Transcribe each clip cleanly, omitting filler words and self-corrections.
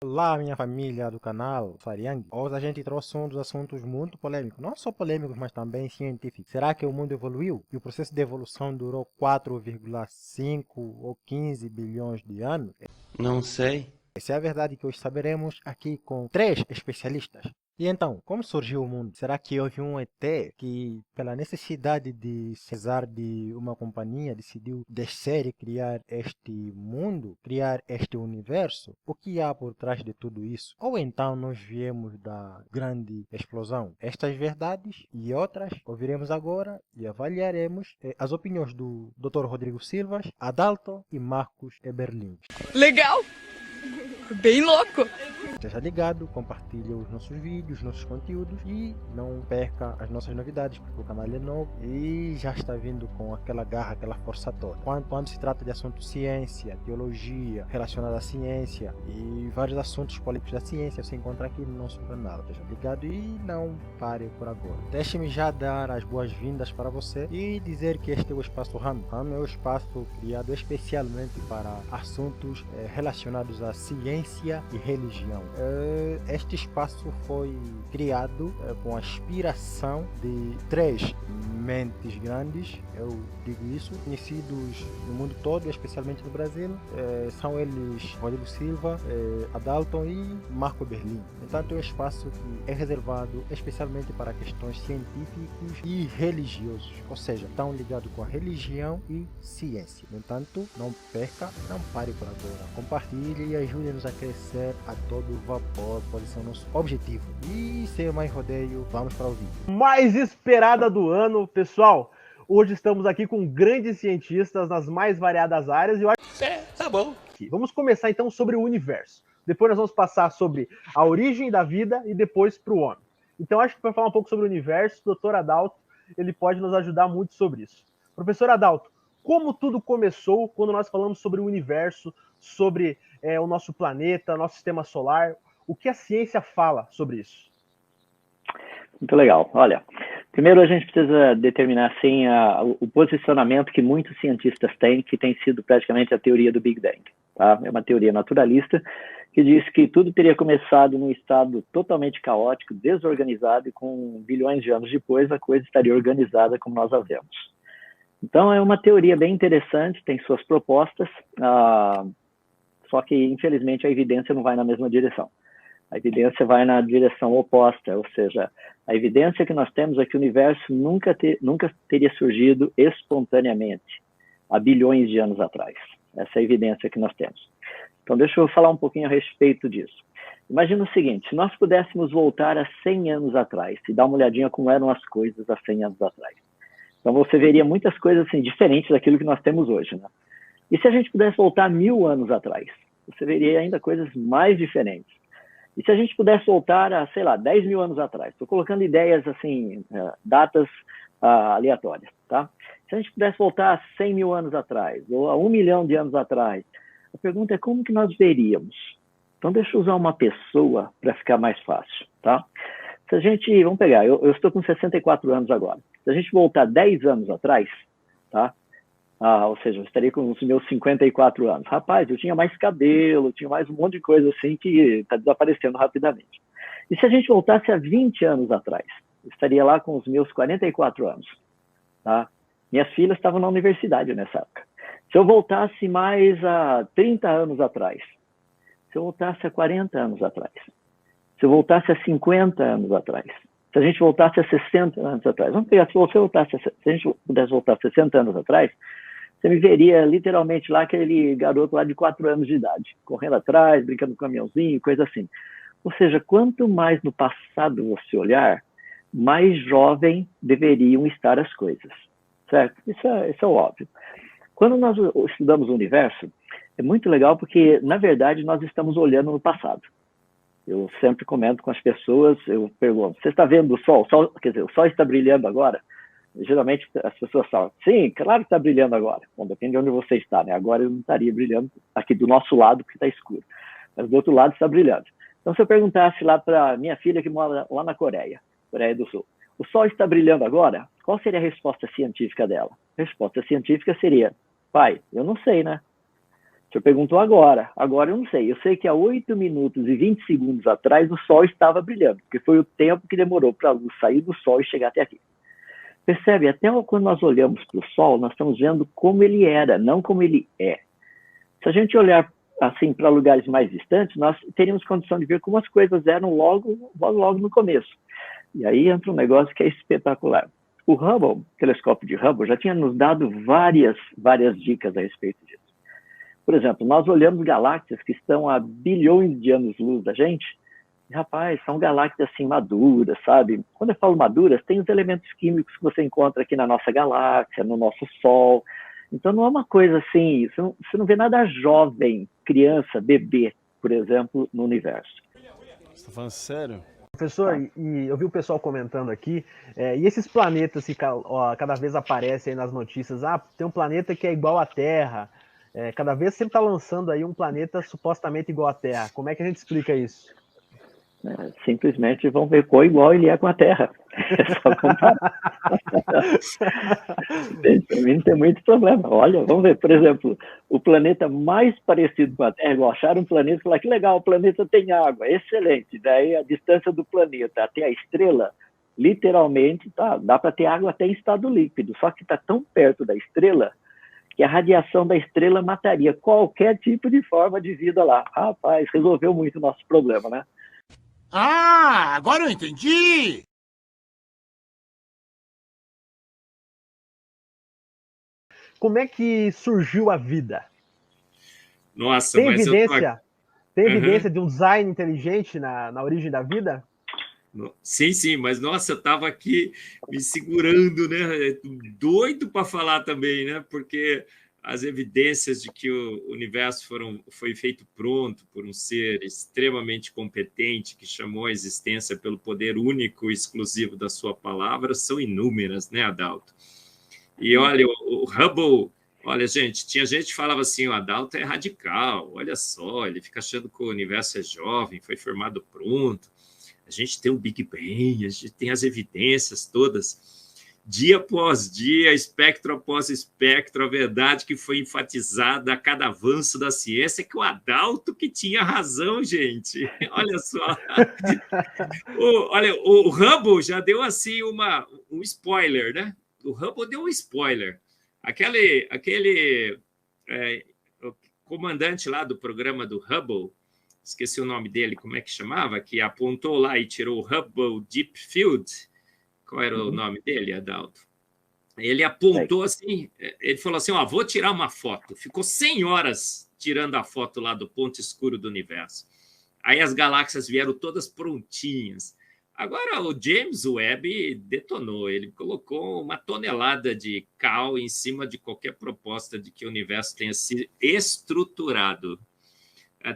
Olá, minha família do canal Fariang. Hoje a gente trouxe um dos assuntos muito polêmicos, não só polêmicos, mas também científicos. Será que o mundo evoluiu? E o processo de evolução durou 4,5 ou 15 bilhões de anos? Não sei. Essa é a verdade que hoje saberemos aqui com três especialistas. E então, como surgiu o mundo? Será que houve um ET que, pela necessidade de cesar de uma companhia, decidiu descer e criar este mundo, criar este universo? O que há por trás de tudo isso? Ou então nós viemos da grande explosão? Estas verdades e outras ouviremos agora e avaliaremos as opiniões do Dr. Rodrigo Silvas, Adalto e Marcos Eberlin. Legal! Bem louco! Esteja ligado, compartilhe os nossos vídeos, nossos conteúdos e não perca as nossas novidades, porque o canal é novo e já está vindo com aquela garra, aquela força toda. Quando se trata de assunto ciência, teologia, relacionada à ciência e vários assuntos políticos da ciência, você encontra aqui no nosso canal. Esteja ligado e não pare por agora. Deixe-me já dar as boas-vindas para você e dizer que este é o Espaço RAM. RAM é o espaço criado especialmente para assuntos relacionados à ciência e religião. Este espaço foi criado com a inspiração de três mentes grandes, eu digo isso, conhecidos no mundo todo, especialmente no Brasil. São eles Rodrigo Silva, Adalton e Marco Berlim. Portanto, é um espaço que é reservado especialmente para questões científicas e religiosos, ou seja, estão ligados com a religião e ciência. No entanto, não perca, não pare por agora. Compartilhe e ajude-nos a crescer a todo vapor, pode ser o nosso objetivo. E sem mais rodeio, vamos para o vídeo. Mais esperada do ano, pessoal. Hoje estamos aqui com grandes cientistas nas mais variadas áreas e eu acho Tá bom. que vamos começar então sobre o universo. Depois nós vamos passar sobre a origem da vida e depois para o homem. Então acho que para falar um pouco sobre o universo, o Dr. Adalto, ele pode nos ajudar muito sobre isso. Professor Adalto, como tudo começou quando nós falamos sobre o universo, sobre o nosso planeta, nosso sistema solar? O que a ciência fala sobre isso? Muito legal. Olha, primeiro a gente precisa determinar assim o posicionamento que muitos cientistas têm, que tem sido praticamente a teoria do Big Bang. Tá? É uma teoria naturalista que diz que tudo teria começado num estado totalmente caótico, desorganizado, e com bilhões de anos depois a coisa estaria organizada como nós a vemos. Então é uma teoria bem interessante, tem suas propostas, só que infelizmente a evidência não vai na mesma direção. A evidência vai na direção oposta, ou seja, a evidência que nós temos é que o universo nunca teria surgido espontaneamente, há bilhões de anos atrás. Essa é a evidência que nós temos. Então, deixa eu falar um pouquinho a respeito disso. Imagina o seguinte, se nós pudéssemos voltar a 100 anos atrás e dar uma olhadinha como eram as coisas há 100 anos atrás. Então, você veria muitas coisas assim, diferentes daquilo que nós temos hoje, né? E se a gente pudesse voltar 1000 anos atrás? Você veria ainda coisas mais diferentes. E se a gente pudesse voltar a, sei lá, 10 mil anos atrás? Estou colocando ideias, assim, datas aleatórias, tá? Se a gente pudesse voltar a 100 mil anos atrás, ou a 1 milhão de anos atrás, a pergunta é como que nós veríamos? Então, deixa eu usar uma pessoa para ficar mais fácil, tá? Se a gente, vamos pegar, eu estou com 64 anos agora. Se a gente voltar 10 anos atrás, tá? Ou seja, eu estaria com os meus 54 anos. Rapaz, eu tinha mais cabelo, tinha mais um monte de coisa assim que está desaparecendo rapidamente. E se a gente voltasse a 20 anos atrás? Eu estaria lá com os meus 44 anos. Tá? Minhas filhas estavam na universidade nessa época. Se eu voltasse mais a 30 anos atrás? Se eu voltasse a 40 anos atrás? Se eu voltasse a 50 anos atrás? Se a gente voltasse a 60 anos atrás? Vamos pegar, se a gente pudesse voltar a 60 anos atrás, você me veria literalmente lá aquele garoto lá de 4 anos de idade, correndo atrás, brincando com o caminhãozinho, coisa assim. Ou seja, quanto mais no passado você olhar, mais jovem deveriam estar as coisas, certo? Isso é óbvio. Quando nós estudamos o universo, é muito legal porque, na verdade, nós estamos olhando no passado. Eu sempre comento com as pessoas, eu pergunto, você está vendo o Sol? Quer dizer, o Sol está brilhando agora? Geralmente as pessoas falam, sim, claro que está brilhando agora. Bom, depende de onde você está, né? Agora ele não estaria brilhando aqui do nosso lado, porque está escuro. Mas do outro lado está brilhando. Então, se eu perguntasse lá para minha filha que mora lá na Coreia do Sul, o Sol está brilhando agora? Qual seria a resposta científica dela? A resposta científica seria, pai, eu não sei, né? O senhor perguntou agora. Agora eu não sei. Eu sei que há 8 minutos e 20 segundos atrás o Sol estava brilhando, porque foi o tempo que demorou para a luz sair do Sol e chegar até aqui. Percebe? Até quando nós olhamos para o Sol, nós estamos vendo como ele era, não como ele é. Se a gente olhar assim para lugares mais distantes, nós teríamos condição de ver como as coisas eram logo no começo. E aí entra um negócio que é espetacular. O Hubble, o telescópio de Hubble, já tinha nos dado várias dicas a respeito disso. Por exemplo, nós olhamos galáxias que estão a bilhões de anos-luz da gente, e, rapaz, são galáxias assim maduras, sabe? Quando eu falo maduras, tem os elementos químicos que você encontra aqui na nossa galáxia, no nosso Sol. Então não é uma coisa assim, você não vê nada jovem, criança, bebê, por exemplo, no universo. Você está falando sério? Professor, e eu vi o pessoal comentando aqui, e esses planetas que cada vez aparecem aí nas notícias, tem um planeta que é igual à Terra, cada vez sempre está lançando aí um planeta supostamente igual à Terra. Como é que a gente explica isso? Simplesmente vão ver qual igual ele é com a Terra. É só comparar. Não tem muito problema. Olha, vamos ver, por exemplo, o planeta mais parecido com a Terra, igual acharam um planeta e falaram que legal, o planeta tem água, excelente. Daí a distância do planeta até a estrela, literalmente, dá para ter água até em estado líquido, só que está tão perto da estrela que a radiação da estrela mataria qualquer tipo de forma de vida lá. Rapaz, resolveu muito o nosso problema, né? Ah, agora eu entendi! Como é que surgiu a vida? Nossa, tem mas evidência, tem Uhum. evidência de um design inteligente na origem da vida? Sim, mas nossa, eu estava aqui me segurando, né? Doido para falar também, né? Porque as evidências de que o universo foi feito pronto por um ser extremamente competente que chamou a existência pelo poder único e exclusivo da sua palavra são inúmeras, né, Adalto? E olha, o Hubble, olha, gente, tinha gente que falava assim, o Adalto é radical, olha só, ele fica achando que o universo é jovem, foi formado pronto. A gente tem o Big Bang, a gente tem as evidências todas. Dia após dia, espectro após espectro, a verdade que foi enfatizada a cada avanço da ciência é que o Adalto que tinha razão, gente. Olha só. Olha, o Hubble já deu assim um spoiler, né? O Hubble deu um spoiler. Aquele o comandante lá do programa do Hubble, esqueci o nome dele, como é que chamava? Que apontou lá e tirou o Hubble Deep Field. Qual era o nome dele, Adalto? Ele apontou assim, ele falou assim, vou tirar uma foto. Ficou 100 horas tirando a foto lá do ponto escuro do universo. Aí as galáxias vieram todas prontinhas. Agora o James Webb detonou, ele colocou uma tonelada de cal em cima de qualquer proposta de que o universo tenha sido estruturado.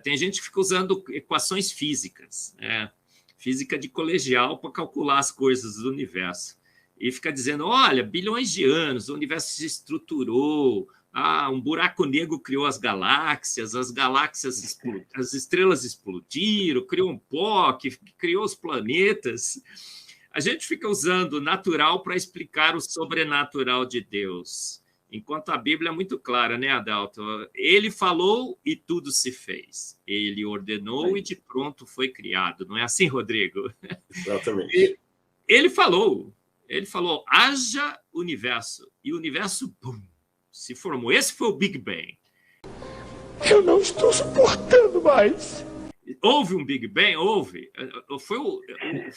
Tem gente que fica usando equações físicas, né? Física de colegial para calcular as coisas do universo. E fica dizendo, olha, bilhões de anos, o universo se estruturou, um buraco negro criou as galáxias, as estrelas explodiram, criou um pó que criou os planetas. A gente fica usando o natural para explicar o sobrenatural de Deus. Enquanto a Bíblia é muito clara, né, Adalto? Ele falou e tudo se fez. Ele ordenou e de pronto foi criado. Não é assim, Rodrigo? Exatamente. Ele falou, haja universo. E o universo, bum, se formou. Esse foi o Big Bang. Eu não estou suportando mais. Houve um Big Bang? Houve. Foi o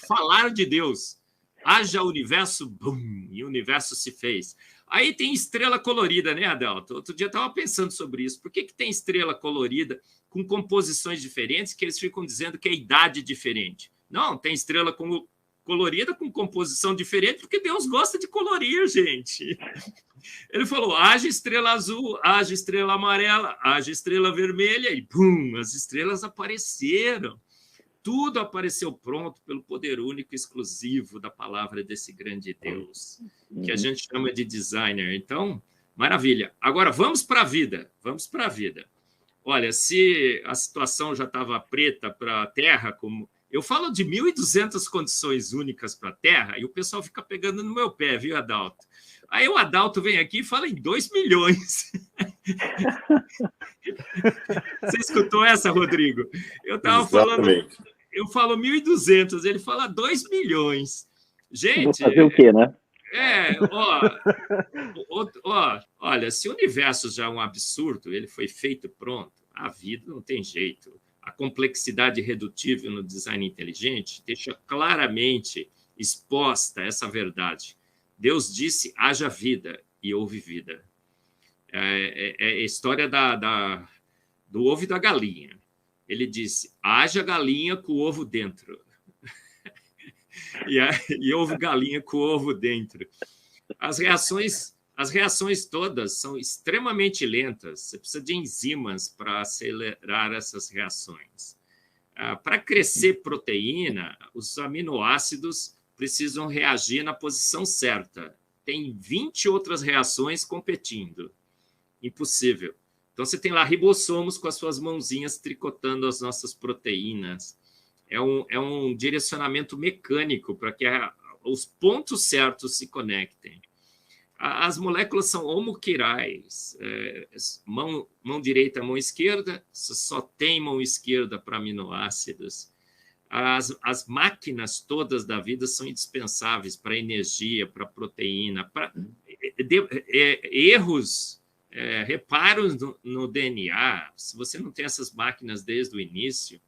falar de Deus. Haja universo, bum, e o universo se fez. Aí tem estrela colorida, né, Adalto? Outro dia eu estava pensando sobre isso. Por que tem estrela colorida com composições diferentes que eles ficam dizendo que é idade diferente? Não, tem estrela colorida com composição diferente porque Deus gosta de colorir, gente. Ele falou, haja estrela azul, haja estrela amarela, haja estrela vermelha e, pum, as estrelas apareceram. Tudo apareceu pronto pelo poder único e exclusivo da palavra desse grande Deus, que a gente chama de designer. Então, maravilha. Agora, vamos para a vida. Vamos para a vida. Olha, se a situação já estava preta para a Terra, como eu falo de 1.200 condições únicas para a Terra, e o pessoal fica pegando no meu pé, viu, Adalto? Aí o Adalto vem aqui e fala em 2 milhões. Você escutou essa, Rodrigo? Eu estava falando, eu falo 1.200, ele fala 2 milhões. Gente... Vou fazer o quê, né? Olha, se o universo já é um absurdo, ele foi feito pronto, a vida não tem jeito. A complexidade redutível no design inteligente deixa claramente exposta essa verdade. Deus disse, haja vida, e houve vida. É a história do ovo e da galinha. Ele disse, haja galinha com o ovo dentro. E houve galinha com o ovo dentro. As reações todas são extremamente lentas. Você precisa de enzimas para acelerar essas reações. Para crescer proteína, os aminoácidos precisam reagir na posição certa. Tem 20 outras reações competindo. Impossível. Então, você tem lá ribossomos com as suas mãozinhas tricotando as nossas proteínas. É um direcionamento mecânico para que os pontos certos se conectem. As moléculas são homoquirais, mão direita, mão esquerda, só tem mão esquerda para aminoácidos. As máquinas todas da vida são indispensáveis para energia, para proteína, para erros, reparos no DNA. Se você não tem essas máquinas desde o início.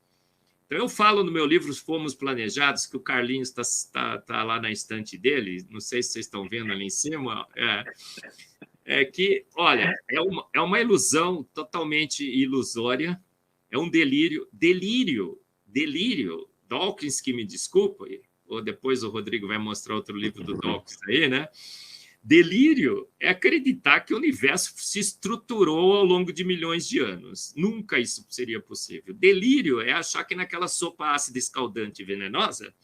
Então, eu falo no meu livro Fomos Planejados, que o Carlinhos está lá na estante dele, não sei se vocês estão vendo ali em cima, que, olha, é uma ilusão totalmente ilusória, é um delírio, Dawkins, que me desculpa, ou depois o Rodrigo vai mostrar outro livro do Dawkins aí, né? Delírio é acreditar que o universo se estruturou ao longo de milhões de anos. Nunca isso seria possível. Delírio é achar que naquela sopa ácida escaldante e venenosa,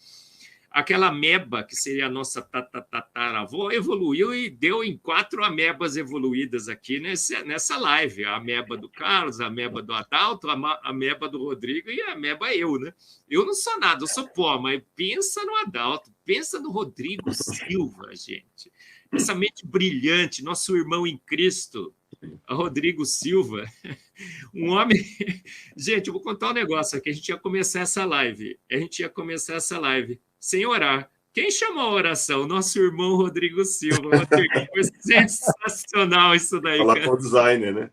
aquela ameba, que seria a nossa tataravó, evoluiu e deu em 4 amebas evoluídas aqui nessa live. A ameba do Carlos, a ameba do Adalto, a ameba do Rodrigo e a ameba eu, né? Eu não sou nada, eu sou pó, mas pensa no Adalto, pensa no Rodrigo Silva, gente. Essa mente brilhante, nosso irmão em Cristo, Rodrigo Silva, um homem... Gente, eu vou contar um negócio aqui, a gente ia começar essa live sem orar. Quem chamou a oração? Nosso irmão Rodrigo Silva. Rodrigo, foi sensacional isso daí, falar cara. com o designer, né?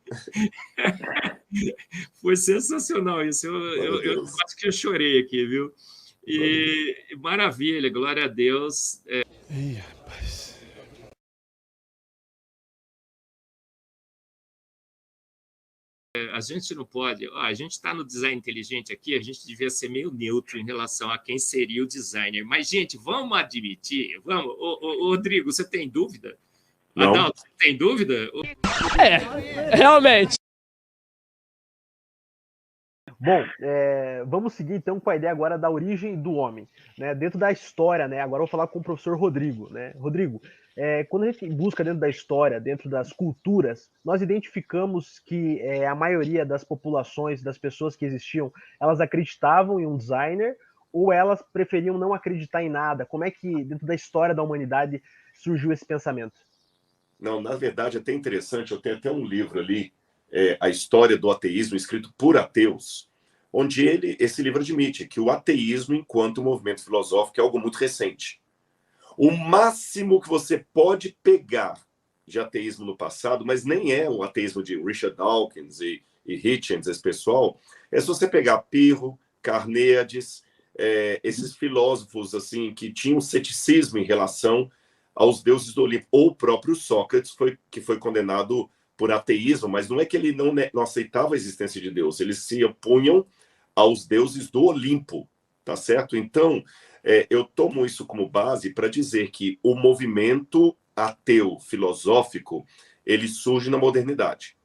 Foi sensacional isso. Eu quase que eu chorei aqui, viu? E maravilha, glória a Deus. Ih, rapaz. A gente não pode... a gente está no design inteligente aqui, a gente devia ser meio neutro em relação a quem seria o designer. Mas, gente, vamos admitir... Vamos. Rodrigo, você tem dúvida? Não. Adalto, você tem dúvida? Realmente. Bom, vamos seguir então com a ideia agora da origem do homem, né? Dentro da história, né? Agora eu vou falar com o professor Rodrigo, né? Rodrigo, quando a gente busca dentro da história, dentro das culturas, nós identificamos que a maioria das populações, das pessoas que existiam, elas acreditavam em um designer ou elas preferiam não acreditar em nada? Como é que dentro da história da humanidade surgiu esse pensamento? Não, na verdade é até interessante, eu tenho até um livro ali, A História do Ateísmo, escrito por ateus, onde esse livro admite que o ateísmo, enquanto movimento filosófico, é algo muito recente. O máximo que você pode pegar de ateísmo no passado, mas nem é o ateísmo de Richard Dawkins e Hitchens, esse pessoal, é se você pegar Pirro, Carneades, esses filósofos assim que tinham ceticismo em relação aos deuses do Olimpo, ou o próprio Sócrates, que foi condenado por ateísmo, mas não é que ele não aceitava a existência de Deus, eles se opunham aos deuses do Olimpo, tá certo? Então, eu tomo isso como base para dizer que o movimento ateu filosófico, ele surge na modernidade.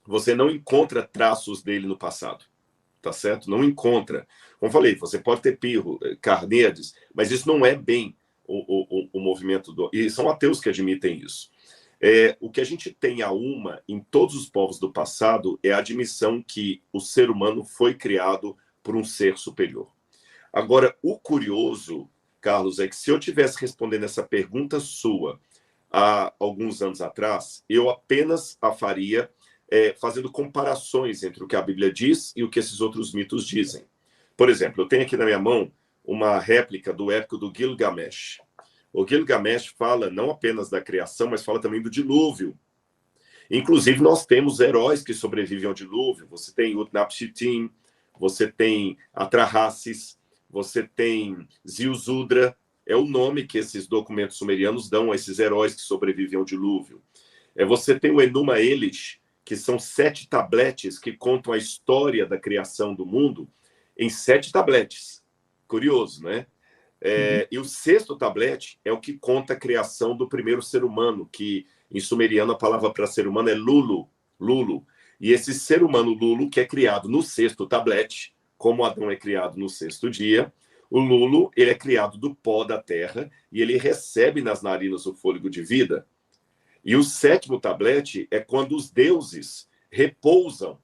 Você não encontra traços dele no passado, tá certo? Não encontra. Como falei, você pode ter Pirro, Carneades, mas isso não é bem o movimento e são ateus que admitem isso. O que a gente tem em todos os povos do passado é a admissão que o ser humano foi criado por um ser superior. Agora, o curioso, Carlos, é que se eu tivesse respondendo essa pergunta sua há alguns anos atrás, eu apenas a faria fazendo comparações entre o que a Bíblia diz e o que esses outros mitos dizem. Por exemplo, eu tenho aqui na minha mão uma réplica do épico do Gilgamesh. O Gilgamesh fala não apenas da criação, mas fala também do dilúvio. Inclusive, nós temos heróis que sobrevivem ao dilúvio. Você tem Utnapishtim, você tem Atrahasis, você tem Ziusudra. É o nome que esses documentos sumerianos dão a esses heróis que sobrevivem ao dilúvio. Você tem o Enuma Elish, que são 7 tabletes que contam a história da criação do mundo em 7 tabletes. Curioso, né? E o 6º tablete é o que conta a criação do primeiro ser humano, que em sumeriano a palavra para ser humano é Lulu. Lulu. E esse ser humano Lulu, que é criado no 6º tablete, como Adão é criado no 6º dia, o Lulu, ele é criado do pó da terra e ele recebe nas narinas o fôlego de vida. E o 7º tablete é quando os deuses repousam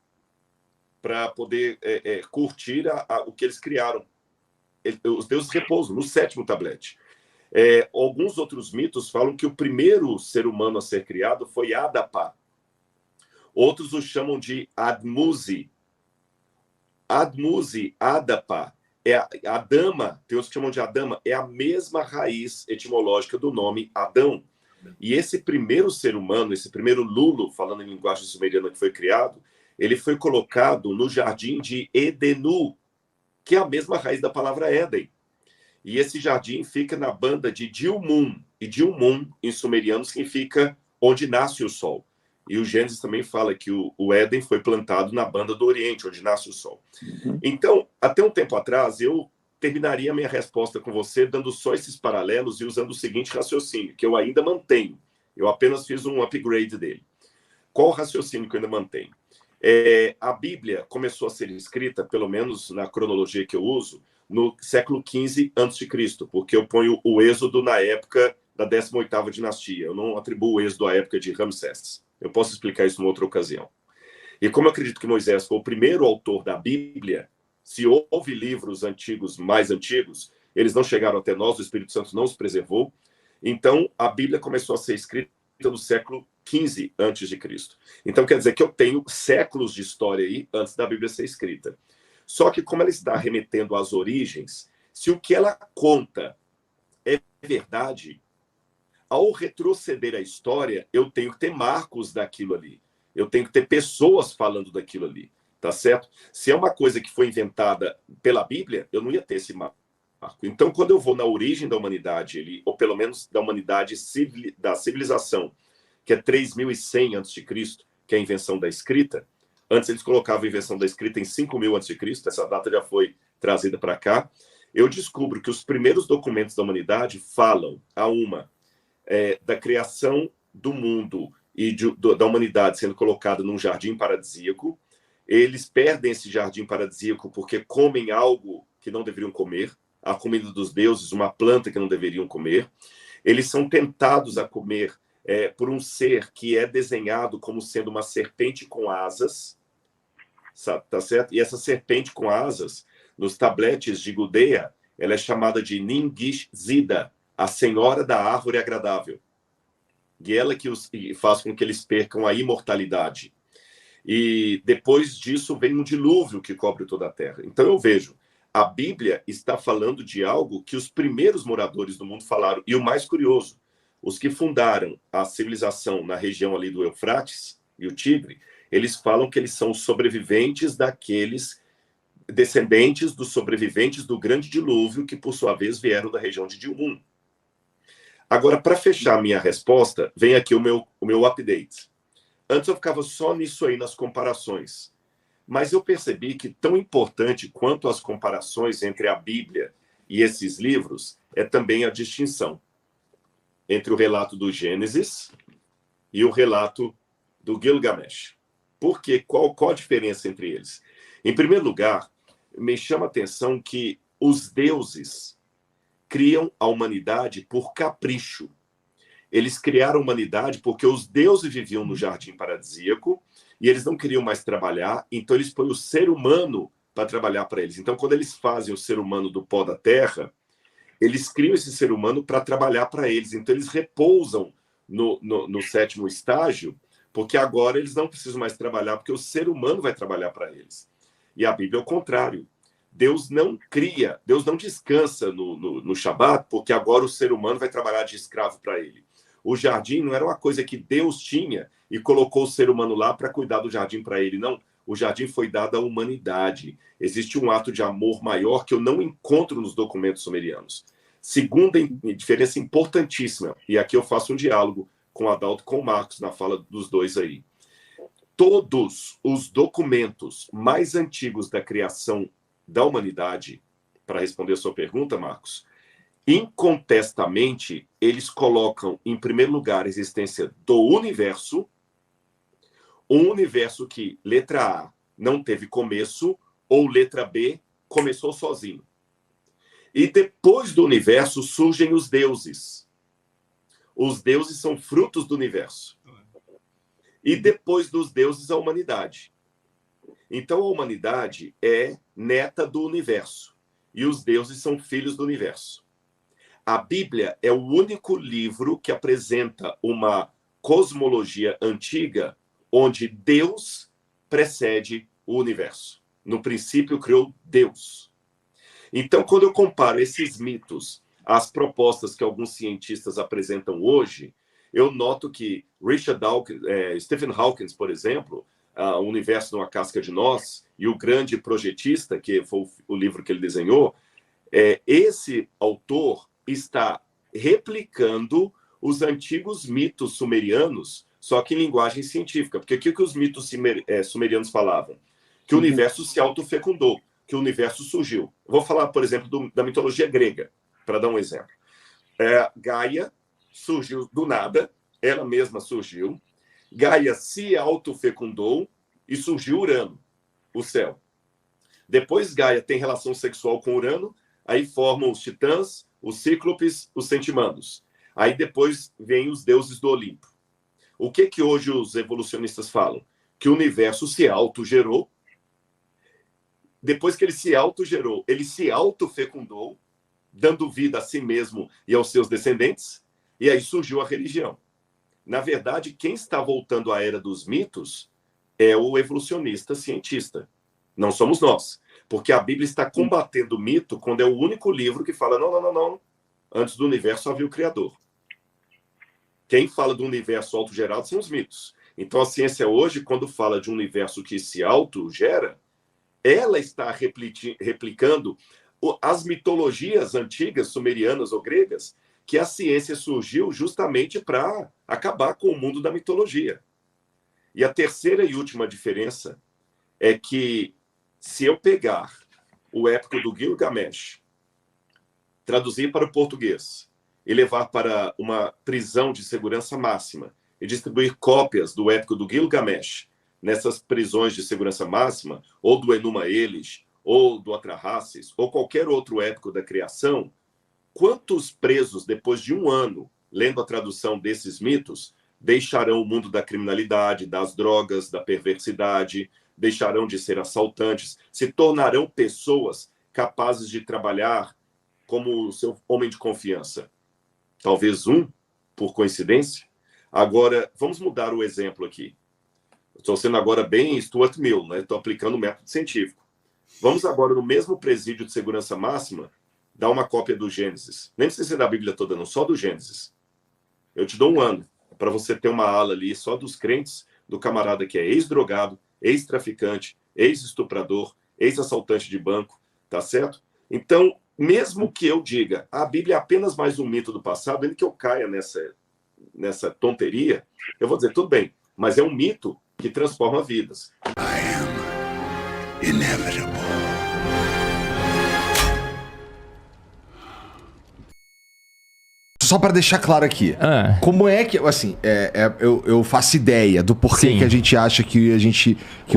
para poder curtir o que eles criaram. Os deuses repousam no 7º tablete. Alguns outros mitos falam que o primeiro ser humano a ser criado foi Adapa. Outros o chamam de Admuzi. Admuzi, Adapa. Adama, tem uns que chamam de Adama, é a mesma raiz etimológica do nome Adão. E esse primeiro ser humano, esse primeiro Lulu, falando em linguagem sumeriana que foi criado, ele foi colocado no jardim de Edenu, que é a mesma raiz da palavra Éden. E esse jardim fica na banda de Dilmun. E Dilmun, em sumeriano, significa onde nasce o sol. E o Gênesis também fala que o Éden foi plantado na banda do Oriente, onde nasce o sol. Então, até um tempo atrás, eu terminaria a minha resposta com você dando só esses paralelos e usando o seguinte raciocínio, que eu ainda mantenho. Eu apenas fiz um upgrade dele. Qual o raciocínio que eu ainda mantenho? A Bíblia começou a ser escrita, pelo menos na cronologia que eu uso, no século XV a.C., porque eu ponho o Êxodo na época da 18ª dinastia. Eu não atribuo o Êxodo à época de Ramsés. Eu posso explicar isso numa outra ocasião. E como eu acredito que Moisés foi o primeiro autor da Bíblia, se houve livros antigos, mais antigos, eles não chegaram até nós, o Espírito Santo não os preservou. Então, a Bíblia começou a ser escrita no século XV a.C. Então, quer dizer que eu tenho séculos de história aí antes da Bíblia ser escrita. Só que, como ela está remetendo às origens, se o que ela conta é verdade, ao retroceder a história, eu tenho que ter marcos daquilo ali. Eu tenho que ter pessoas falando daquilo ali. Tá certo? Se é uma coisa que foi inventada pela Bíblia, eu não ia ter esse marco. Então, quando eu vou na origem da humanidade, ou pelo menos da humanidade, da civilização, que é 3100 a.C., que é a invenção da escrita, antes eles colocavam a invenção da escrita em 5000 a.C., essa data já foi trazida para cá, eu descubro que os primeiros documentos da humanidade falam da criação do mundo e da humanidade sendo colocada num jardim paradisíaco. Eles perdem esse jardim paradisíaco porque comem algo que não deveriam comer, a comida dos deuses, uma planta que não deveriam comer. Eles são tentados a comer por um ser que é desenhado como sendo uma serpente com asas, tá certo? E essa serpente com asas, nos tabletes de Gudea, ela é chamada de Ningishzida, a senhora da árvore agradável. E ela que faz com que eles percam a imortalidade. E depois disso vem um dilúvio que cobre toda a terra. Então eu vejo, a Bíblia está falando de algo que os primeiros moradores do mundo falaram. E o mais curioso, os que fundaram a civilização na região ali do Eufrates e o Tigre, eles falam que eles são sobreviventes daqueles descendentes dos sobreviventes do grande dilúvio, que por sua vez vieram da região de Dilmun. Agora, para fechar a minha resposta, vem aqui o meu update. Antes eu ficava só nisso aí, nas comparações. Mas eu percebi que tão importante quanto as comparações entre a Bíblia e esses livros é também a distinção entre o relato do Gênesis e o relato do Gilgamesh. Por quê? Qual a diferença entre eles? Em primeiro lugar, me chama a atenção que os deuses criam a humanidade por capricho. Eles criaram a humanidade porque os deuses viviam no jardim paradisíaco e eles não queriam mais trabalhar, então eles põem o ser humano para trabalhar para eles. Então, quando eles fazem o ser humano do pó da terra, eles criam esse ser humano para trabalhar para eles. Então, eles repousam no sétimo estágio, porque agora eles não precisam mais trabalhar, porque o ser humano vai trabalhar para eles. E a Bíblia é o contrário. Deus não cria, Deus não descansa no Shabat, porque agora o ser humano vai trabalhar de escravo para ele. O jardim não era uma coisa que Deus tinha e colocou o ser humano lá para cuidar do jardim para ele, não. O jardim foi dado à humanidade. Existe um ato de amor maior que eu não encontro nos documentos sumerianos. Segunda diferença importantíssima, e aqui eu faço um diálogo com o Adalto e com o Marcos na fala dos dois aí. Todos os documentos mais antigos da criação da humanidade, para responder a sua pergunta, Marcos, incontestamente, eles colocam, em primeiro lugar, a existência do universo, um universo que, letra A, não teve começo, ou letra B, começou sozinho. E depois do universo surgem os deuses. Os deuses são frutos do universo. E depois dos deuses, a humanidade. Então, a humanidade é neta do universo. E os deuses são filhos do universo. A Bíblia é o único livro que apresenta uma cosmologia antiga onde Deus precede o universo. No princípio, criou Deus. Então, quando eu comparo esses mitos às propostas que alguns cientistas apresentam hoje, eu noto que Stephen Hawking, por exemplo, O Universo numa Casca de Nós, e O Grande Projetista, que foi o livro que ele desenhou, esse autor está replicando os antigos mitos sumerianos, só que em linguagem científica. Porque o que os mitos sumerianos falavam? Que o universo se autofecundou, que o universo surgiu. Eu vou falar, por exemplo, da mitologia grega, para dar um exemplo. Gaia surgiu do nada, ela mesma surgiu. Gaia se autofecundou e surgiu Urano, o céu. Depois Gaia tem relação sexual com Urano, aí formam os titãs, os cíclopes, os centimanos. Aí depois vêm os deuses do Olimpo. O que hoje os evolucionistas falam? Que o universo se autogerou. Depois que ele se autogerou, ele se autofecundou, dando vida a si mesmo e aos seus descendentes, e aí surgiu a religião. Na verdade, quem está voltando à era dos mitos é o evolucionista cientista. Não somos nós. Porque a Bíblia está combatendo o mito quando é o único livro que fala, não. Antes do universo havia o Criador. Quem fala do universo autogerado são os mitos. Então a ciência hoje, quando fala de um universo que se autogera, ela está replicando as mitologias antigas, sumerianas ou gregas, que a ciência surgiu justamente para acabar com o mundo da mitologia. E a terceira e última diferença é que se eu pegar o épico do Gilgamesh, traduzir para o português e levar para uma prisão de segurança máxima e distribuir cópias do épico do Gilgamesh nessas prisões de segurança máxima, ou do Enuma Elish, ou do Atrahasis, ou qualquer outro épico da criação, quantos presos, depois de um ano, lendo a tradução desses mitos, deixarão o mundo da criminalidade, das drogas, da perversidade, deixarão de ser assaltantes, se tornarão pessoas capazes de trabalhar como o seu homem de confiança? Talvez um, por coincidência. Agora, vamos mudar o exemplo aqui. Estou sendo agora bem Stuart Mill, né? Estou aplicando o método científico. Vamos agora, no mesmo presídio de segurança máxima, dar uma cópia do Gênesis. Nem precisa ser da Bíblia toda, não, só do Gênesis. Eu te dou um ano para você ter uma ala ali só dos crentes, do camarada que é ex-drogado, ex-traficante, ex-estuprador, ex-assaltante de banco, tá certo? Então, mesmo que eu diga a Bíblia é apenas mais um mito do passado, ainda que eu caia nessa tonteria, eu vou dizer, tudo bem, mas é um mito que transforma vidas. I am inevitable. Só para deixar claro aqui, como é que, assim, eu faço ideia do porquê que a gente acha que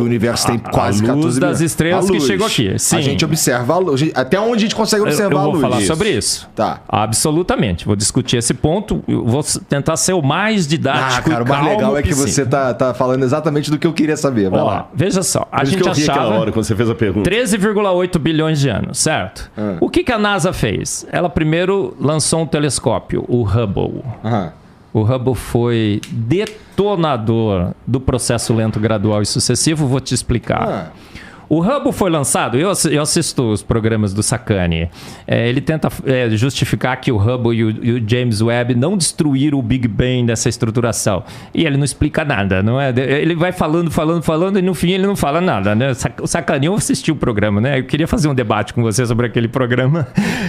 o universo tem quase 14 luz das estrelas que chegou aqui. Sim. A gente observa a luz, até onde a gente consegue observar a luz. Eu vou falar sobre isso. Tá. Absolutamente. Vou discutir esse ponto. Eu vou tentar ser o mais didático. Cara, o mais legal é que você tá falando exatamente do que eu queria saber. Vai lá. Veja só. A gente achava hora quando você fez a pergunta. 13,8 bilhões de anos, certo? O que a NASA fez? Ela primeiro lançou um telescópio, o Hubble. O Hubble foi detonador do processo lento, gradual e sucessivo. Vou te explicar. O Hubble foi lançado, eu assisto os programas do Sacani, ele tenta justificar que o Hubble e o James Webb não destruíram o Big Bang dessa estruturação. E ele não explica nada, não é? Ele vai falando e no fim ele não fala nada, né? O Sacani, eu assisti o programa, né? Eu queria fazer um debate com você sobre aquele programa.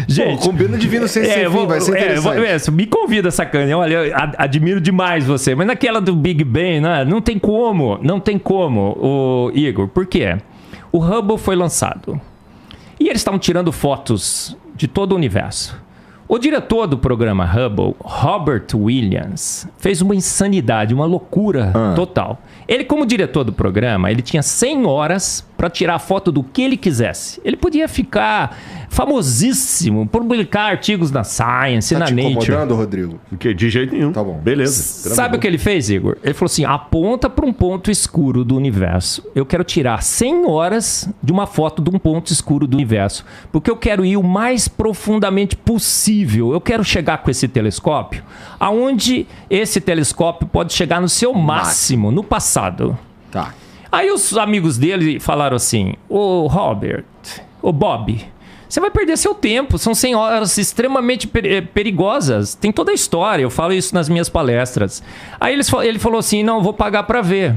Gente, combina de vir no Sem Fim, vai ser interessante. Me convida, Sacani. Olha, eu admiro demais você, mas naquela do Big Bang, né? Não tem como, o Igor. Por quê? O Hubble foi lançado e eles estavam tirando fotos de todo o universo. O diretor do programa Hubble, Robert Williams, fez uma insanidade, uma loucura total. Ele, como diretor do programa, ele tinha 100 horas para tirar foto do que ele quisesse. Ele podia ficar famosíssimo, publicar artigos na Science, na Nature. Tá te incomodando, Rodrigo? Porque de jeito nenhum. Tá bom. Beleza. Sabe o que ele fez, Igor? Ele falou assim, aponta para um ponto escuro do universo. Eu quero tirar 100 horas de uma foto de um ponto escuro do universo. Porque eu quero ir o mais profundamente possível. Eu quero chegar com esse telescópio aonde esse telescópio pode chegar no seu máximo, no passado. Tá. Aí os amigos dele falaram assim, ô Robert, ô Bob, você vai perder seu tempo, são 100 horas extremamente perigosas, tem toda a história, eu falo isso nas minhas palestras. Aí ele falou assim, não, eu vou pagar para ver.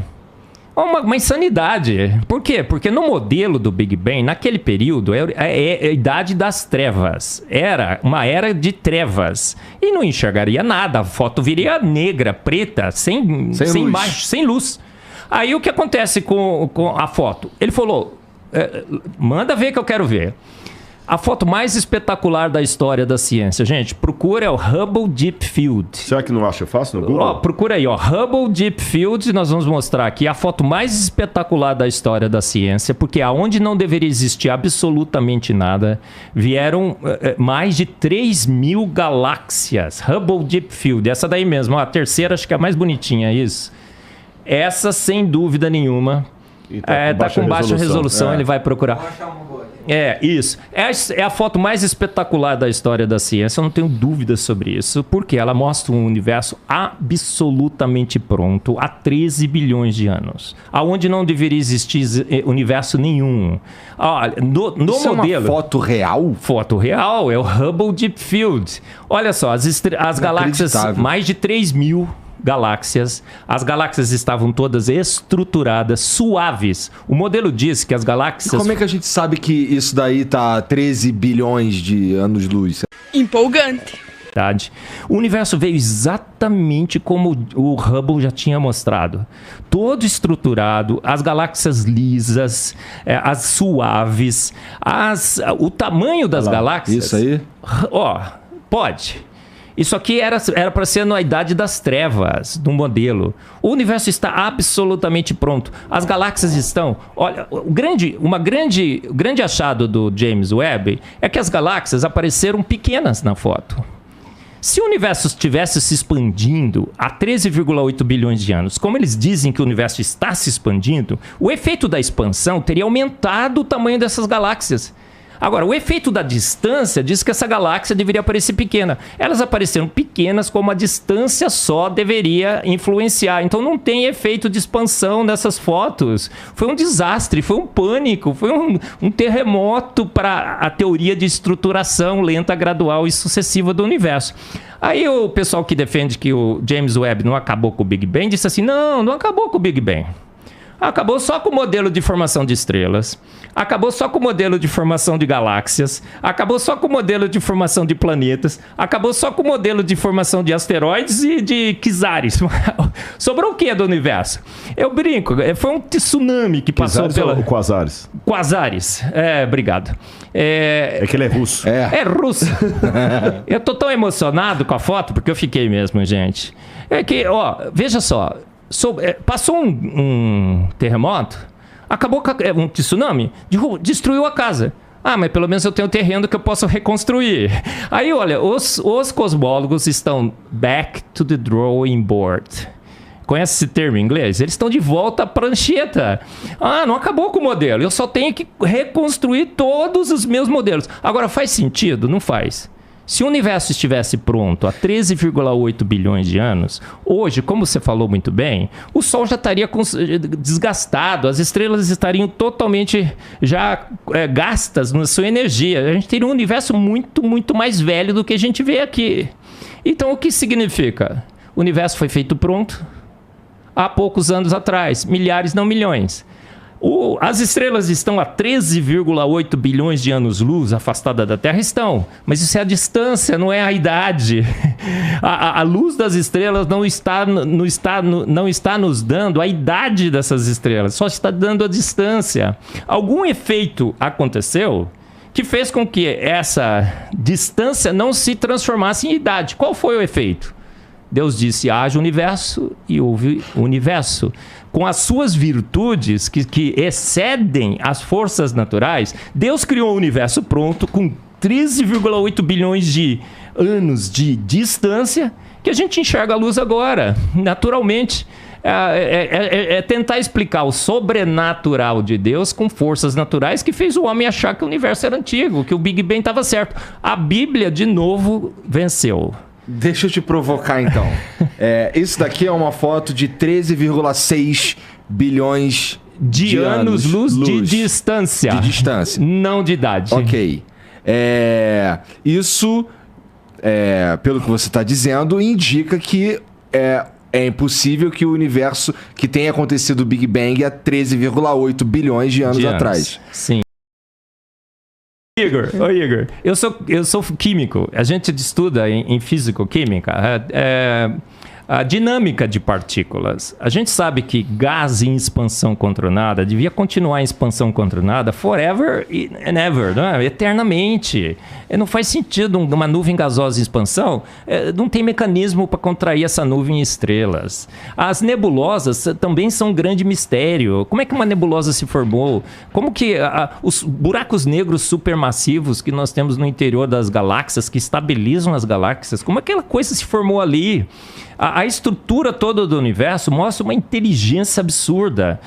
Uma insanidade. Por quê? Porque no modelo do Big Bang, naquele período, é a idade das trevas. Era uma era de trevas. E não enxergaria nada, a foto viria negra, preta, sem imagem, sem luz. Aí o que acontece com a foto? Ele falou, manda ver que eu quero ver. A foto mais espetacular da história da ciência. Gente, procura o Hubble Deep Field. Será que não acha fácil no Google? Procura aí, Hubble Deep Field. Nós vamos mostrar aqui a foto mais espetacular da história da ciência, porque aonde não deveria existir absolutamente nada, vieram mais de 3.000 galáxias. Hubble Deep Field, essa daí mesmo, a terceira acho que é a mais bonitinha, isso. Essa, sem dúvida nenhuma, tá com baixa resolução, ele vai procurar. Isso. É a foto mais espetacular da história da ciência, eu não tenho dúvidas sobre isso, porque ela mostra um universo absolutamente pronto há 13 bilhões de anos, aonde não deveria existir universo nenhum. Olha, no isso modelo... é uma foto real? Foto real, é o Hubble Deep Field. Olha só, as galáxias, mais de 3.000 galáxias. As galáxias estavam todas estruturadas, suaves. O modelo diz que as galáxias... E como é que a gente sabe que isso daí tá 13 bilhões de anos-luz? Empolgante. O universo veio exatamente como o Hubble já tinha mostrado. Todo estruturado, as galáxias lisas, as suaves, o tamanho das galáxias... Isso aí? Pode... Isso aqui era para ser na idade das trevas, do modelo. O universo está absolutamente pronto. As galáxias estão... Olha, o grande achado do James Webb é que as galáxias apareceram pequenas na foto. Se o universo estivesse se expandindo há 13,8 bilhões de anos, como eles dizem que o universo está se expandindo, o efeito da expansão teria aumentado o tamanho dessas galáxias. Agora, o efeito da distância diz que essa galáxia deveria aparecer pequena. Elas apareceram pequenas como a distância só deveria influenciar. Então não tem efeito de expansão nessas fotos. Foi um desastre, foi um pânico, foi um terremoto para a teoria de estruturação lenta, gradual e sucessiva do universo. Aí o pessoal que defende que o James Webb não acabou com o Big Bang disse assim, não acabou com o Big Bang. Acabou só com o modelo de formação de estrelas, acabou só com o modelo de formação de galáxias, acabou só com o modelo de formação de planetas, acabou só com o modelo de formação de asteroides e de quizares. Sobrou o que do universo? Eu brinco, foi um tsunami que passou pela... Quasares? Quasares, obrigado. É que ele é russo. É russo. Eu tô tão emocionado com a foto, porque eu fiquei mesmo, gente. É que, veja só... Passou um terremoto, acabou um tsunami, destruiu a casa. Mas pelo menos eu tenho um terreno que eu posso reconstruir. Aí, olha, os cosmólogos estão back to the drawing board. Conhece esse termo em inglês? Eles estão de volta à prancheta. Não acabou com o modelo. Eu só tenho que reconstruir todos os meus modelos. Agora, faz sentido? Não faz. Se o universo estivesse pronto há 13,8 bilhões de anos, hoje, como você falou muito bem, o Sol já estaria desgastado, as estrelas estariam totalmente já gastas na sua energia. A gente teria um universo muito, muito mais velho do que a gente vê aqui. Então, o que significa? O universo foi feito pronto há poucos anos atrás, milhares, não milhões. As estrelas estão a 13,8 bilhões de anos-luz afastadas da Terra? Estão, mas isso é a distância, não é a idade. A luz das estrelas não está nos dando a idade dessas estrelas, só está dando a distância. Algum efeito aconteceu que fez com que essa distância não se transformasse em idade. Qual foi o efeito? Deus disse, haja universo, e houve universo. Com as suas virtudes que excedem as forças naturais, Deus criou um universo pronto com 13,8 bilhões de anos de distância, que a gente enxerga a luz agora, naturalmente. É tentar explicar o sobrenatural de Deus com forças naturais que fez o homem achar que o universo era antigo, que o Big Bang estava certo. A Bíblia, de novo, venceu. Deixa eu te provocar, então. Isso daqui é uma foto de 13,6 bilhões de anos-luz de distância. De distância. Não de idade. Ok. Isso, pelo que você está dizendo, indica que é impossível que o universo que tenha acontecido o Big Bang há 13,8 bilhões de anos atrás. Sim. Igor, eu sou químico. A gente estuda em físico-química a dinâmica de partículas. A gente sabe que gás em expansão controlada devia continuar em expansão controlada forever and ever, não é? Eternamente. Não faz sentido uma nuvem gasosa em expansão. Não tem mecanismo para contrair essa nuvem em estrelas. As nebulosas também são um grande mistério. Como é que uma nebulosa se formou? Como que os buracos negros supermassivos que nós temos no interior das galáxias, que estabilizam as galáxias, como aquela coisa se formou ali? A estrutura toda do universo mostra uma inteligência absurda.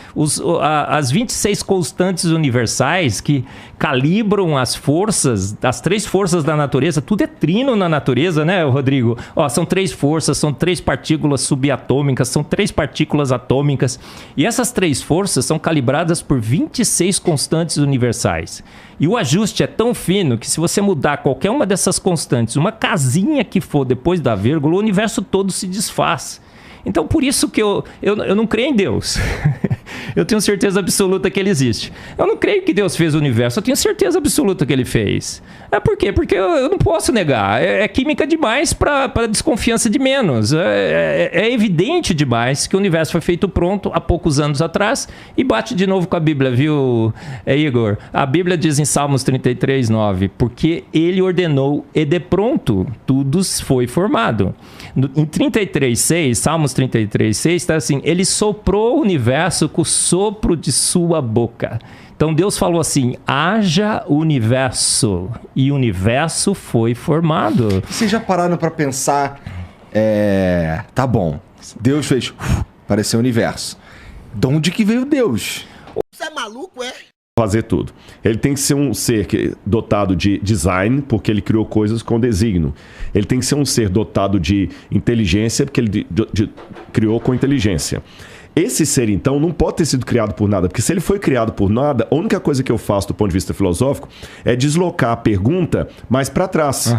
As 26 constantes universais que calibram as forças, as 3 forças da natureza, tudo é trino na natureza, né, Rodrigo? São 3 forças, são 3 partículas subatômicas, são 3 partículas atômicas. E essas 3 forças são calibradas por 26 constantes universais. E o ajuste é tão fino que se você mudar qualquer uma dessas constantes, uma casinha que for depois da vírgula, o universo todo se desfaz. Então, por isso que eu não creio em Deus. Eu tenho certeza absoluta que ele existe. Eu não creio que Deus fez o universo. Eu tenho certeza absoluta que ele fez. Por quê? Porque eu não posso negar. É química demais para desconfiança de menos. É evidente demais que o universo foi feito pronto há poucos anos atrás e bate de novo com a Bíblia, viu, Igor? A Bíblia diz em Salmos 33:9, porque ele ordenou e de pronto tudo foi formado. Em 33:6, Salmos 33:6 está assim, ele soprou o universo com o sopro de sua boca. Então Deus falou assim, haja universo, e o universo foi formado. Vocês já pararam para pensar, tá bom, Deus fez, apareceu o universo. De onde que veio Deus? Você é maluco, é? Fazer tudo. Ele tem que ser um ser dotado de design, porque ele criou coisas com designo. Ele tem que ser um ser dotado de inteligência, porque ele criou com inteligência. Esse ser, então, não pode ter sido criado por nada, porque se ele foi criado por nada, a única coisa que eu faço do ponto de vista filosófico é deslocar a pergunta mais para trás.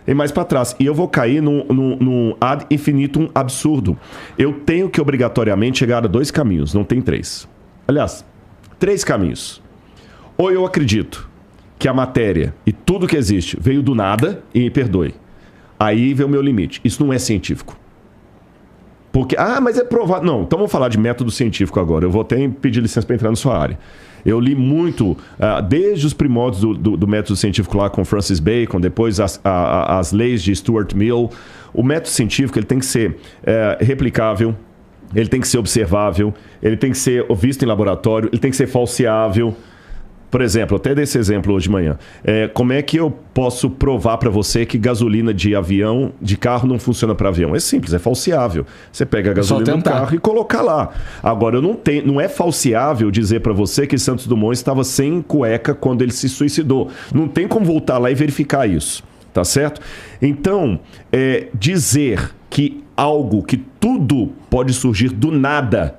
E mais para trás. E eu vou cair num ad infinitum absurdo. Eu tenho que obrigatoriamente chegar a 2 caminhos, não tem 3. Aliás, 3 caminhos. Ou eu acredito que a matéria e tudo que existe veio do nada, e me perdoe. Aí vem o meu limite. Isso não é científico. Porque, mas é provado. Não, então vamos falar de método científico agora. Eu vou até pedir licença para entrar na sua área. Eu li muito, desde os primórdios do método científico lá com Francis Bacon, depois as leis de Stuart Mill. O método científico ele tem que ser replicável, ele tem que ser observável, ele tem que ser visto em laboratório, ele tem que ser falseável. Por exemplo, até desse exemplo hoje de manhã. Como é que eu posso provar para você que gasolina de carro não funciona para avião? É simples, é falseável. Você pega a gasolina do carro e coloca lá. Agora, não é falseável dizer para você que Santos Dumont estava sem cueca quando ele se suicidou. Não tem como voltar lá e verificar isso. Tá certo? Então, dizer que algo, que tudo pode surgir do nada,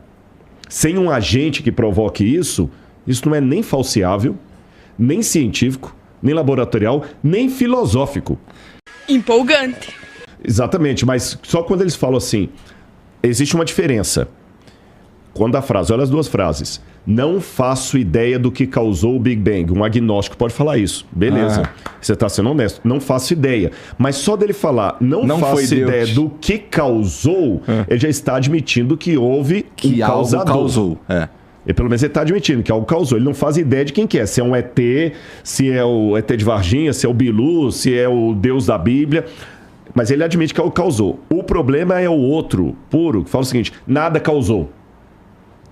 sem um agente que provoque isso não é nem falseável, nem científico, nem laboratorial, nem filosófico. Empolgante. Exatamente, mas só quando eles falam assim, existe uma diferença. Quando a frase, olha as duas frases. Não faço ideia do que causou o Big Bang. Um agnóstico pode falar isso. Beleza. Você está sendo honesto. Não faço ideia. Mas só dele falar não faço ideia do que causou, ele já está admitindo que houve que um causador. Algo causou. E pelo menos ele está admitindo que algo causou. Ele não faz ideia de quem que é. Se é um ET, se é o ET de Varginha, se é o Bilu, se é o Deus da Bíblia. Mas ele admite que algo causou. O problema é o outro, puro, que fala o seguinte, nada causou.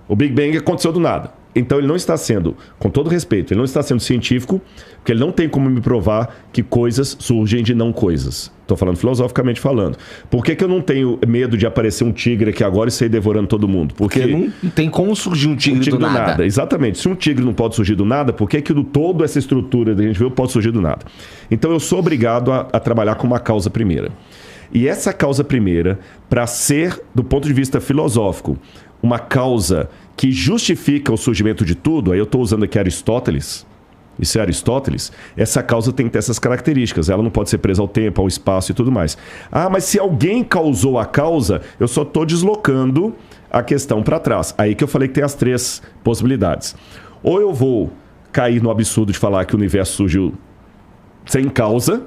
O Big Bang aconteceu do nada. Então ele não está sendo, com todo respeito, ele não está sendo científico, porque ele não tem como me provar que coisas surgem de não coisas. Estou falando filosoficamente falando. Por que eu não tenho medo de aparecer um tigre aqui agora e sair devorando todo mundo? Porque não tem como surgir um tigre do nada. Exatamente. Se um tigre não pode surgir do nada, por que toda essa estrutura que a gente viu pode surgir do nada? Então eu sou obrigado a trabalhar com uma causa primeira. E essa causa primeira, para ser, do ponto de vista filosófico, uma causa que justifica o surgimento de tudo, aí eu estou usando aqui Aristóteles, isso é Aristóteles, essa causa tem que ter essas características, ela não pode ser presa ao tempo, ao espaço e tudo mais. Mas se alguém causou a causa, eu só estou deslocando a questão para trás. Aí que eu falei que tem as três possibilidades. Ou eu vou cair no absurdo de falar que o universo surgiu sem causa,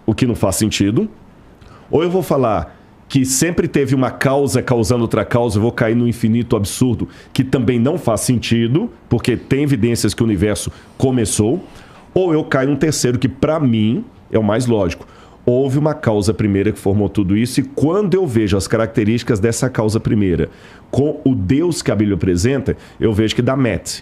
o que não faz sentido, ou eu vou falar que sempre teve uma causa causando outra causa, eu vou cair no infinito absurdo, que também não faz sentido, porque tem evidências que o universo começou, ou eu caio num terceiro, que para mim é o mais lógico. Houve uma causa primeira que formou tudo isso, e quando eu vejo as características dessa causa primeira com o Deus que a Bíblia apresenta, eu vejo que dá match.